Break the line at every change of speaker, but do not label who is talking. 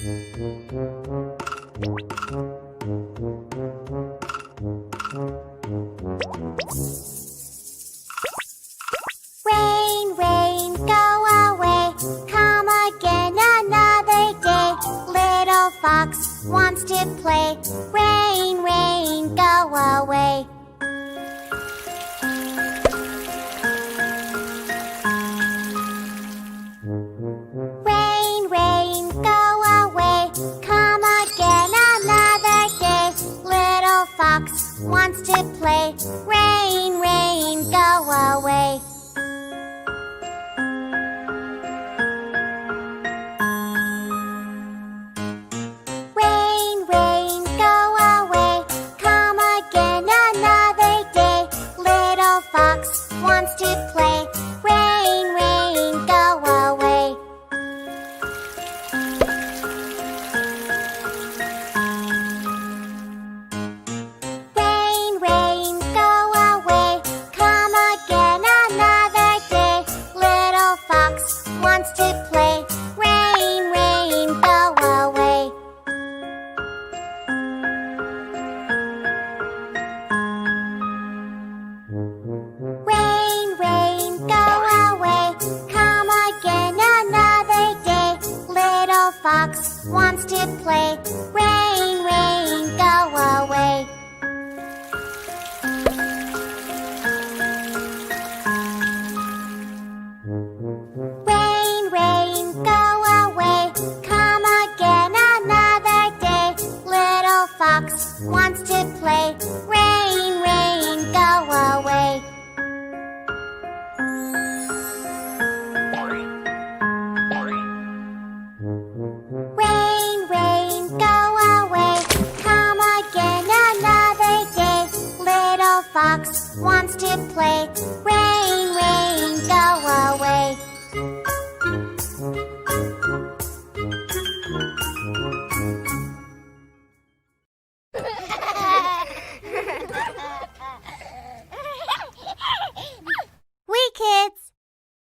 Rain, rain, go away. Come again another day. Little fox wants to play. Rain, rain, go away. Rain, rain, go away. Come again another day. Little fox wants to play. Rain, rain, go away. Rain, rain, go away. Come again another day. Little fox wants to play. Rain, rain, go away. Rain, rain, go away. Come again another day. Little fox wants to play. Rain, rain, go away. Rain, rain, go away. Come again another day. Little fox wants to play. Rain, rain, go away. Rain, rain, go away. Come again another day. Little fox wants to play. Rain, rain, go away. Rain, rain, go away. Come again another day. Little fox wants to play. Rain,